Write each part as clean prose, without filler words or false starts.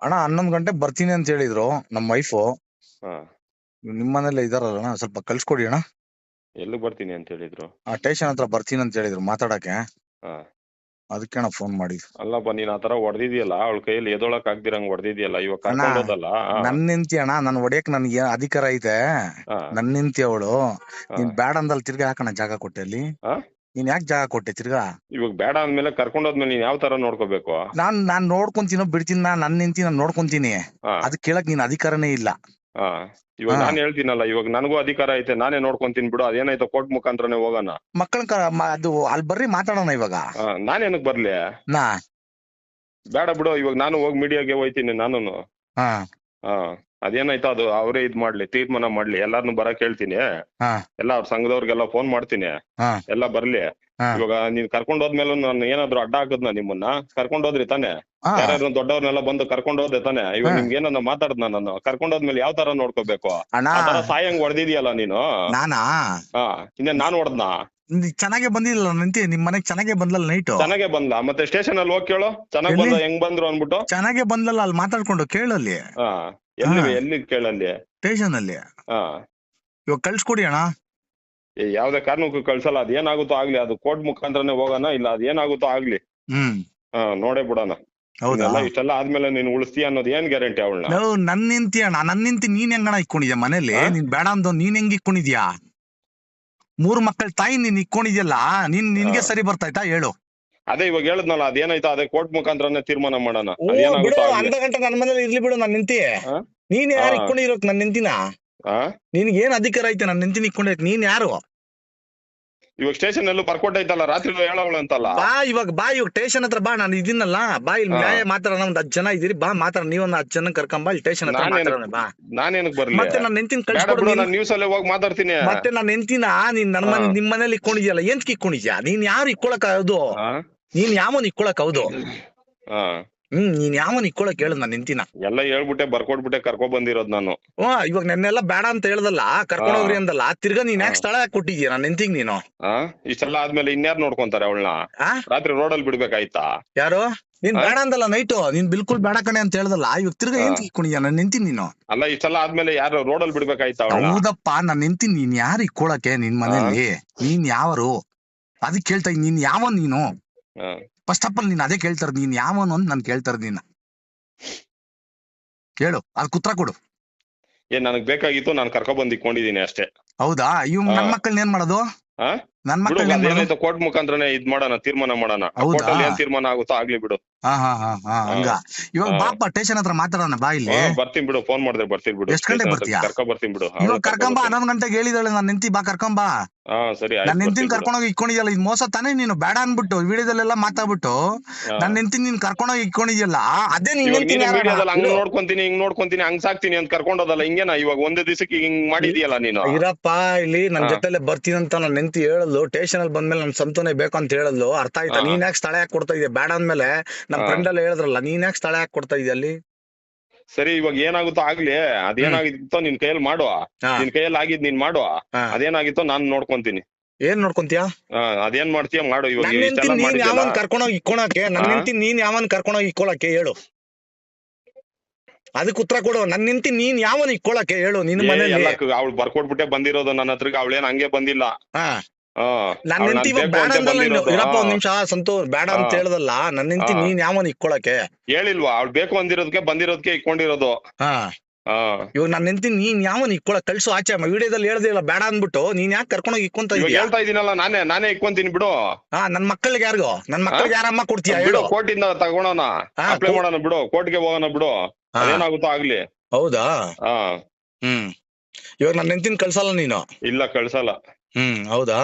ಅಣ್ಣ 11 ಗಂಟೆ ಬರ್ತೀನಿ ಅಂತ ಹೇಳಿದ್ರು ನಮ್ಮ ವೈಫು. ಹಾ ನಿಮ್ ಮನೇಲೆ ಇದಾರಲ್ಲ ಸ್ವಲ್ಪ ಕಳ್ಸ್ಕೊಡಿ ಅಣ್ಣ. ಎಲ್ಲಿ ಬರ್ತೀನಿ ಅಂತ ಹೇಳಿದ್ರು? ಆ ಸ್ಟೇಷನ್ ಹತ್ರ ಬರ್ತೀನಿ ಅಂತ ಹೇಳಿದ್ರು ಮಾತಾಡಕ್ಕೆ. ಹಾ ಅದಕ್ಕೆ ಅಣ್ಣ ಫೋನ್ ಮಾಡಿದ್ದು. ಅಲ್ಲಪ್ಪ ನೀನ್ ಆತರ ಹೊಡೆದಿದ್ಯಲ್ಲ, ಅವಳ ಕೈಯಲ್ಲಿ ಎದೊಳಕ್ ಆಗ್ದಿರಂಗ್ ಹೊಡೆದಿದ್ಯಲ್ಲ, ಇವಾಗ ಅಣ್ಣ ಕರ್ಕೊಂಡ್ ಹೋದಲ್ಲ. ನನ್ ನಿಂತಿ ಅಣ್ಣ, ನನ್ ಹೊಡಿಯಕ್ ನನ್ಗೆ ಅಧಿಕಾರ ಐತೆ. ಹಾ ನನ್ ನಿಂತಿ ಅವಳು. ಹಾ ನೀನ್ ಬ್ಯಾಡ ಅಂದಲ್ಲಿ ತಿರ್ಗಾ ಯಾಕಣ್ಣ ಜಾಗ ಕೊಟ್ಟೆ ಅಲ್ಲಿ? ಹಾ ನೀನ್ ಯಾಕೆ ಜಾಗ ಕೊಟ್ಟೆ ತಿರ್ಗಾ? ಇವಾಗ ಬೇಡ ಅಂದ್ಮೇಲೆ ಕರ್ಕೊಂಡ್ ಹೋದ್ಮೇಲೆ ನೀನ್ ಯಾವ ತರ ನೋಡ್ಕೋಬೇಕು? ನಾನ್ ನೋಡ್ಕೊಂತೀನೋ ಬಿಡ್ತೀನಿ, ನನ್ ನಿಂತಿ ನಾನ್ ನೋಡ್ಕೊಂತೀನಿ. ಹಾ ಅದ್ ಕೇಳಕ್ ನೀನ್ ಅಧಿಕಾರನೇ ಇಲ್ಲ. ಹಾ ಇವಾಗ ಹಾ ನಾನ್ ಹೇಳ್ತೀನಲ್ಲ, ಇವಾಗ ನನಗೂ ಅಧಿಕಾರ ಐತೆ, ನಾನೇ ನೋಡ್ಕೊಂತೀನಿ ಬಿಡು, ಅದೇನಾಯ್ತು ಕೋರ್ಟ್ ಮುಖಾಂತರನೇ ಹೋಗೋಣ. ಅದು ಅಲ್ಲಿ ಬರ್ರಿ ಮಾತಾಡೋಣ ಇವಾಗ. ನಾನೇನಕ್ ಬರ್ಲಿ? ನಾ ಬೇಡ ಬಿಡು, ಇವಾಗ ನಾನು ಹೋಗಿ ಮೀಡಿಯಾಗೆ ಹೋಯ್ತೀನಿ ನಾನು. ಹಾ ಹಾ ಅದೇನಾಯ್ತು ಅದು ಅವರೇ ಇದ್ ಮಾಡ್ಲಿ, ತೀರ್ಮಾನ ಮಾಡ್ಲಿ, ಎಲ್ಲಾರ್ನು ಬರಕ್ ಹೇಳ್ತೀನಿ. ಹಾ ಎಲ್ಲ ಅವ್ರ ಸಂಘದವ್ರಿಗೆಲ್ಲ ಫೋನ್ ಮಾಡ್ತೀನಿ, ಹಾ ಎಲ್ಲ ಬರ್ಲಿ. ಹಾ ಇವಾಗ ನೀನ್ ಕರ್ಕೊಂಡ್ ಹೋದ್ಮೇಲೆ ನಾನು ಏನಾದ್ರು ಅಡ್ಡ ಹಾಕದ್ನ ನಿಮ್ಮನ್ನ? ಕರ್ಕೊಂಡ್ ಹೋದ್ರಿ ತಾನೆ? ಹಾ ಯಾರ್ಯಾರು ದೊಡ್ಡವ್ರನ್ನೆಲ್ಲ ಬಂದು ಕರ್ಕೊಂಡ್ ಹೋದೆ ತಾನೆ? ಇವಾಗ ಹಾ. ನಿಮ್ಗೆ ಏನನ್ನ ಮಾತಾಡ್ದ ನಾನು? ಕರ್ಕೊಂಡ್ ಹೋದ್ಮೇಲೆ ಯಾವ ತರ ನೋಡ್ಕೋಬೇಕು? ಅಣ್ಣ ಆ ತರ ಸಾಯಂಗ್ ಹೊಡೆದಿದ್ಯಲ್ಲ ನೀನು. ನಾನಾ ಹಾ ಇನ್ನೇನ್ ನಾನ್ ಹೊಡೆದ್ನಾ? ಚೆನ್ನಾಗೆ ಬಂದಿಲ್ಲ ನಿಂತಿ ನಿಮ್ ಮನೆಗ್ ಚೆನ್ನಾಗೆ ಬಂದ್ಲಲ್ಲ ನೈಟು. ಚೆನ್ನಾಗೆ ಬಂದ್ಲಾ? ಮತ್ತೆ ಸ್ಟೇಷನ್ ಅಲ್ಲಿ ಹೋಗಿ ಕೇಳು, ಚೆನ್ನಾಗ್ ಎಲ್ಲಿ? ಬಂದ ಹೆಂಗ್ ಬಂದ್ರು ಅನ್ಬಿಟ್ಟು. ಚೆನ್ನಾಗೆ ಬಂದ್ಲಲ್ಲ ಅಲ್ಲಿ ಮಾತಾಡ್ಕೊಂಡು ಕೇಳಲ್ಲಿ. ಹಾ ಹಾ ಎಲ್ಲಿ ಕೇಳಲ್ಲಿ? ಸ್ಟೇಷನ್ ಅಲ್ಲಿ. ಹಾ ಇವಾಗ ಕಳ್ಸ್ಕೊಡಿ ಅಣ್ಣ. ಯಾವ್ದೇ ಕಾರಣಕ್ಕೂ ಕಳ್ಸಲ್ಲ. ಅದ್ ಏನಾಗುತ್ತೋ ಆಗ್ಲಿ, ಅದು ಕೋರ್ಟ್ ಮುಖಾಂತರನೇ ಹೋಗೋಣ, ಇಲ್ಲ ಅದ್ ಏನಾಗುತ್ತೋ ಆಗ್ಲಿ. ಹ್ಮ್ ನೋಡೇ ಬಿಡೋಣ. ಹೌದಾ? ಇಷ್ಟೆಲ್ಲ ಆದ್ಮೇಲೆ ನೀನ್ ಉಳಿಸ್ತೀಯ ಅನ್ನೋದು ಏನ್ ಗ್ಯಾರಂಟಿ ಅವಳನ್ನ? ನನ್ ನಿಂತಿ ಅಣ್ಣ, ನನ್ ನಿಂತಿ ನೀನ್ ಹೆಂಗಣ ಇಕ್ಕೊಂಡಿದ್ಯಾ ಮನೇಲಿ? ಆ? ನೀನ್ ಬೇಡ ಅಂದ ನೀನ್ ಹೆಂಗ್ ಇಕ್ಕೊಂಡಿದ್ಯಾ? 3 ಮಕ್ಕಳ ತಾಯಿ ನೀನ್ ಇಕ್ಕೊಂಡಿದ್ಯಲ್ಲ, ನಿನ್ಗೆ ಆ. ಸರಿ ಬರ್ತಾಯ್ತಾ ಹೇಳು? ಅದೇ ಇವಾಗ ಹೇಳದ್ನಲ್ಲ, ಅದೇನಾಯ್ತು ಅದೇ ಕೋರ್ಟ್ ಮುಖಾಂತರನೇ ತೀರ್ಮಾನ ಮಾಡೋಣ. ಓ ಬಿಡು, ಅದೇನಾಗುತ್ತೋ ಆಗ್ಲಿ. 1 ಗಂಟೆ ನನ್ ಮನೇಲಿ ಇರ್ಲಿ ಬಿಡು ನನ್ ನಿಂತಿ. ಆ? ನೀನ್ ಆ. ಯಾರು ಇಕ್ಕೊಂಡಿರೋಕ್ ನನ್ ನಿಂತಿನ? ಆ? ನಿನ್ಗೆ ಏನ್ ಅಧಿಕಾರ ಐತೆ ನನ್ ನಿಂತಿನ ಇಕ್ಕೊಂಡಿರಕ್? ನೀನ್ ಯಾರು? ಇವಾಗ ಸ್ಟೇಷನ್ ಎಲ್ಲೂ ಬರ್ಕೊಟ್ಟೈತಲ್ಲ, ರಾತ್ರಿ ಹೇಳವಳಂತಲ್ಲ. ಬಾ ಇವಾಗ ಸ್ಟೇಷನ್ ಹತ್ರ ಬಾ, ನಾನು ಇದೀನಲ್ಲ. ಬಾ ಇಲ್ಲಿ ಆ. ನ್ಯಾಯ ಮಾತಾಡೋಣ, ಒಂದ್ 10 ಜನ ಇದೀರಿ, ಬಾ ಮಾತಾಡ. ನೀವೊಂದ್ 10 ಜನ ಕರ್ಕೊಂಬಾ ಇಲ್ಲಿ ಸ್ಟೇಷನ್ ಹತ್ರ ಮಾತಾಡೋಣ ಬಾ. ನಾನೇನಕ್ ಬರ್ಲಿ? ಮತ್ತೆ ನಾನು ನೆಂತಿನ ಬೇಡ ಕಳ್ಸ್ಕೊಡು ಬಿಡು, ನೀನು. ನಾನ್ ನ್ಯೂಸ್ ಅಲ್ಲೇ ಹೋಗಿ ಮಾತಾಡ್ತೀನಿ. ಮತ್ತೆ ನಾನು ನೆಂತಿನ ನೀನ್ ನನ್ನ ಆ. ನಿಮ್ ಮನೇಲಿ ಇಕ್ಕೊಂಡಿದ್ಯಲ್ಲ, ಏನ್ ಇಕ್ಕೊಂಡಿದ್ಯಾ? ನೀನ್ ಯಾರು ಇಕ್ಕೊಳಕ್ ಹೌದು? ಆ? ನೀನ್ ಯಾವನ್ ಇಕ್ಕೊಳಕ್ ಹೌದು? ಆ. ನೀನ್ ಯಾವನ್ ಇಕ್ಕೊಳಕ್ ಹೇಳು ನಾನು ನಿಂತಿನ? ಎಲ್ಲ ಹೇಳ್ಬಿಟ್ಟೆ ಬರ್ಕೊಟ್ಬಿಟ್ಟೆ ಕರ್ಕೊ ಬಂದಿರೋದ್ ನಾನು. ಇವಾಗ ನೆನ್ನೆಲ್ಲ ಬೇಡ ಅಂತ ಹೇಳ್ದಲ್ಲ, ಕರ್ಕೊಂಡ್ ಹೋಗ್ರಿ ಅಂದಲ್ಲ, ತಿರ್ಗಾ ನೀನ್ ಯಾಕೆ ಸ್ಥಳ ಯಾಕೆ ಕೊಟ್ಟಿದ್ಯಾ ನಾನು ನಿಂತಿಗ್ ನೀನು? ಇಷ್ಟೆಲ್ಲ ಆದ್ಮೇಲೆ ಇನ್ಯಾರು ನೋಡ್ಕೊಂತಾರೆ ಅವಳನ್ನ? ಆ ರಾತ್ರಿ ರೋಡಲ್ಲಿ ಬಿಡ್ಬೇಕಾಯ್ತಾ? ಯಾರು? ನೀನ್ ಆ? ಬೇಡ ಅಂದಲ್ಲ ನೈಟು, ನೀನ್ ಬಿಲ್ಕುಲ್ ಬೇಡ ಕಣೆ ಅಂತ ಹೇಳ್ದಲ್ಲ, ಇವಾಗ ತಿರ್ಗಾ ಆ. ಏನ್ ಇಕ್ಕೊಂಡಿದ್ಯಾ ನಾನು ನಿಂತೀನಿ ನೀನು? ಅಲ್ಲ ಇಷ್ಟೆಲ್ಲ ಆದ್ಮೇಲೆ ಯಾರು ರೋಡಲ್ಲಿ ಬಿಡ್ಬೇಕಾಯ್ತಾ ಅವಳನ್ನ? ಹೌದಪ್ಪ, ನಾನ್ ನಿಂತೀನಿ. ನೀನ್ ಯಾರು ಇಕ್ಕೊಳಕ್ಕೆ ನಿನ್ ಮನೇಲಿ? ನೀನ್ ಯಾವರು? ಅದಕ್ಕೆ ಕೇಳ್ತಾ ಇದ್ದೀನಿ, ನೀನ್ ಯಾವನ್ ನೀನು? ಫಸ್ಟ್ ಆಫ್ ಆಲ್ ನೀನ್ ಅದೇ ಕೇಳ್ತಾರ, ನೀನ್ ಯಾವನು ಅಂತ ನಾನು ಕೇಳ್ತಾರ ನೀನ್ ಕೇಳು, ಅದಕ್ಕೆ ಉತ್ತರ ಕೊಡು. ನನಗ್ ಬೇಕಾಗಿತ್ತು, ನಾನು ಕರ್ಕೊ ಬಂದ್ ಇಕ್ಕೊಂಡಿದೀನಿ ಅಷ್ಟೇ. ಹೌದಾ? ಇವ್ ನನ್ ಮಕ್ಕಳನ್ನ ಏನ್ ಮಾಡೋದು? ನನ್ ಬಿಡು, ಮಕ್ಕಳನ್ನ ಏನ್ ಮಾಡೋದು? ಅದೇನಾಯ್ತು ಕೋರ್ಟ್ ಮುಖಾಂತರನೇ ಇದ್ ಮಾಡೋಣ, ತೀರ್ಮಾನ ಮಾಡೋಣ. ಹೌದಾ? ಕೋರ್ಟ್ ಅಲ್ಲಿ ಏನ್ ತೀರ್ಮಾನ ಆಗುತ್ತೋ ಆಗ್ಲಿ ಬಿಡು. ಹಂಗ. ಇವಾಗ ಬಾಪ ಸ್ಟೇಷನ್ ಹತ್ರ ಮಾತಾಡೋಣ ಬಾ ಇಲ್ಲಿ. ಬರ್ತೀನಿ ಬಿಡು, ಫೋನ್ ಮಾಡಿದ್ರೆ ಬರ್ತೀನಿ ಬಿಡು. ಎಷ್ಟ್ ಗಂಟೆಗೆ ಬರ್ತೀಯಾ? ಕರ್ಕೊ ಬರ್ತೀನಿ ಬಿಡು. ಇವಾಗ ಕರ್ಕೊಂಬಾ, 11 ಗಂಟೆಗೆ ಹೇಳಿದಾಳೆ ನಾನ್ ನಿಂತಿ, ಬಾ ಕರ್ಕೊಂಬಾ. ಸರಿ ನಾನ್ ಆಯ್ತು, ನಿಂತಿನ ಬರ್ತೀನಿ ಬಿಡು. ಕರ್ಕೊಂಡೋಗಿ ಇಕ್ಕೊಂಡಿದ್ಯಲ್ಲ, ಇದು ಮೋಸ ತಾನೇ? ನೀನು ಬೇಡ ಅನ್ಬಿಟ್ಟು ವಿಡಿಯೋದಲ್ಲೆಲ್ಲ ಮಾತಾಡ್ಬಿಟ್ಟು ನಾನ್ ನಿಂತಿನ ನೀನ್ ಕರ್ಕೊಂಡೋಗಿ ಇಕ್ಕೊಂಡಿದ್ಯಲ್ಲ, ಅದೇ ನೀನ್ ಇವಾಗ ನಿಂತಿನ ನೀನು ಯಾರಣ್ಣ? ಮೀಡಿಯಾದಲ್ಲಿ ಹಂಗ್ ನೋಡ್ಕೊಂತೀನಿ, ಹಿಂಗ್ ನೋಡ್ಕೊಂತೀನಿ, ಹಂಗ್ ಸಾಕ್ತೀನಿ ಅಂತ ಕರ್ಕೊಂಡೋದಲ್ಲ, ಹಿಂಗೇನಾ? ಇವಾಗ ಒಂದೇ ದಿವಸಕ್ಕೆ ಹಿಂಗ್ ಮಾಡಿದ್ಯಲ್ಲ ನೀನು. ಇರಪ್ಪ ಇಲ್ಲಿ ನನ್ ಜೊತೆಲೆ ಬರ್ತೀನಿ ಅಂತ ನಾನ್ ನಿಂತಿ ಹೇಳಲು, ಸ್ಟೇಷನ್ ಅಲ್ಲಿ ಬಂದ್ಮೇಲೆ ನನ್ ಸಂತೋನೆ ಬೇಕು ಅಂತ ಹೇಳಲು, ಅರ್ಥ ಆಯ್ತಾ? ನೀನ್ ಯಾಕೆ ಸ್ಥಳ ಯಾಕೆ ಕೊಡ್ತಾ ಇದೀಯ? ಬೇಡ ಅಂದ್ಮೇಲೆ ನಮ್ ಫ್ರೆಂಡ್ ಎಲ್ಲ ಹೇಳಿದ್ರಲ್ಲ, ನೀನ್ ಯಾಕೆ ಸ್ಥಳ ಯಾಕೆ ಕೊಡ್ತಾ ಇದೀಯ ಅಲ್ಲಿ? ಸರಿ, ಇವಾಗ ಏನಾಗುತ್ತೋ ಆಗ್ಲಿ. ಅದೇನಾಗಿತ್ತೋ ನಿನ್ ಕೈಯಲ್ಲಿ ಮಾಡುವ. ನಿನ್ ಕೈಯಲ್ಲಿ ಆಗಿದ್ ನೀನ್ ಮಾಡುವ. ಅದೇನಾಗಿತ್ತೋ ನಾನ್ ನೋಡ್ಕೊಂತೀನಿ. ಏನ್ ನೋಡ್ಕೊಂತೀಯ? ಅದೇನ್ ಮಾಡ್ತೀಯ ಮಾಡು. ಇವಾಗ ನನ್ ನಿಂತಿ ನೀನ್ ಯಾವನ್ ಕರ್ಕೊಂಡೋಗಿ ಇಕ್ಕೊಳಕ್ಕೆ? ನನ್ ನಿಂತಿ ನೀನ್ ಯಾವನ್ ಕರ್ಕೊಂಡೋಗಿ ಇಕ್ಕೊಳಕ್ಕೆ ಹೇಳು? ಅದಕ್ಕೆ ಉತ್ತರ ಕೊಡು. ನನ್ ನಿಂತಿ ನೀನ್ ಯಾವನ್ ಇಕ್ಕೊಳಕ್ಕೆ ಹೇಳು? ನಿನ್ ಮನೇಲಿ ಅವಳು ಬರ್ಕೊಟ್ಬಿಟ್ಟೆ ಬಂದಿರೋದು ನನ್ನ ಹತ್ರಕ್ಕೆ. ಅವಳೇನ್ ಹಂಗೆ ಬಂದಿಲ್ಲ. ನನ್ ನಿಂತಿ ಇವಾಗ ಬೇಡ ಅಂದಲ್ಲ. ಇರಪ್ಪ ಒಂದ್ ನಿಮಿಷ ಸಂತೋಷ್, ಬೇಡ ಅಂತ ಹೇಳ್ದಲ್ಲ, ನನ್ ನಿಂತಿ ನೀನ್ ಯಾವನ್ ಇಕ್ಕೊಳಕ್ಕೆ ಹೇಳಿಲ್ವಾ? ಅವ್ಳು ಬೇಕು ಬಂದಿರೋದಕ್ಕೆ ಇಕ್ಕೊಂಡಿರೋದು. ಇವಾಗ ನನ್ ನಿಂತಿ ನೀನ್ ಯಾವನ್ ಇಕ್ಕೊಳಕ್? ಕಳ್ಸು ಆಚೆ. ವಿಡಿಯೋದಲ್ಲಿ ಹೇಳ್ದಿಲ್ಲ ಬೇಡ ಅಂದ್ಬಿಟ್ಟು ನೀನ್ ಯಾಕೆ ಕರ್ಕೊಂಡೋಗಿ ಇಕ್ಕೊಂತ ಇದೀಯ? ಹೇಳ್ತಾ ಇದೀನಲ್ಲ, ನಾನೇ ಇಕ್ಕೊಂತೀನಿ ಬಿಡು. ನನ್ ಮಕ್ಕಳಿಗೆ ಯಾರಿಗೋ? ನನ್ ಮಕ್ಕಳಿಗೆ ಯಾರಮ್ಮ ಕೊಡ್ತೀಯ ಬಿಡು, ಹೇಳು? ಕೋರ್ಟಿಂದ ತಗೊಳೋಣ, ಅಪ್ಲೈ ಮಾಡೋಣ ಬಿಡು, ಕೋರ್ಟ್ಗೆ ಹೋಗೋಣ ಬಿಡು. ಅದೇನಾಗುತ್ತೋ ಆಗ್ಲಿ. ಹೌದಾ? ಇವಾಗ ನನ್ ನಿಂತಿನ ಕಳ್ಸಲ್ಲ ನೀನು? ಇಲ್ಲ, ಕಳ್ಸಲ್ಲ. ಹೌದಾ?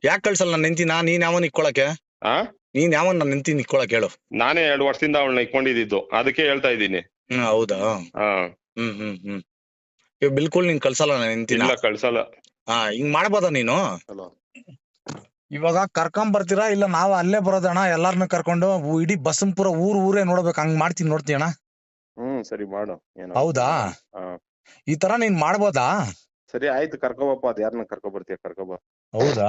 ಯಾಕೆ ಕಳ್ಸಲ್ಲ ನನ್ ನಿಂತಿನ? ನೀನ್ ಯಾವನ್ ಇಕ್ಕೊಳಕ್ಕೆ? ನೀನ್ ಯಾವನ್ ನನ್ ನಿಂತಿನ ಇಕ್ಕೊಳಕ್ ಹೇಳು? ನಾನೇ 2 ವರ್ಷದಿಂದ ಅವಳನ್ನ ಇಕ್ಕೊಂಡಿದ್ದು, ಅದಕ್ಕೆ ಹೇಳ್ತಾ ಇದ್ದೀನಿ. ಹೌದಾ? ಇವಾಗ ಬಿಲ್ಕುಲ್ ನೀನ್ ಕಳ್ಸಲ್ಲ ನನ್ ನಿಂತಿನ? ಇಲ್ಲ, ಕಳ್ಸಲ್ಲ. ಹಿಂಗ್ ಮಾಡ್ಬೋದ ನೀನು? ಇವಾಗ ಕರ್ಕೊಂಡ್ ಬರ್ತೀರಾ ಇಲ್ಲ ನಾವ್ ಅಲ್ಲೇ ಬರೋದಣ್ಣ? ಎಲ್ಲಾರ್ನು ಕರ್ಕೊಂಡು ಇಡೀ ಬಸಂಪುರ ಊರೇ ನೋಡ್ಬೇಕು, ಹಂಗ್ ಮಾಡ್ತೀನಿ, ನೋಡ್ತೀಯಣ್ಣ? ಸರಿ ಮಾಡು. ಹೌದಾ? ಈ ತರ ನೀನ್ ಮಾಡ್ಬೋದಾ? ಸರಿ ಆಯ್ತು, ಕರ್ಕೊಬಪ್ಪ. ಅದ್ ಯಾರನ್ನ ಕರ್ಕೊ ಬರ್ತೀಯ ಕರ್ಕೊಬ. ಹೌದಾ?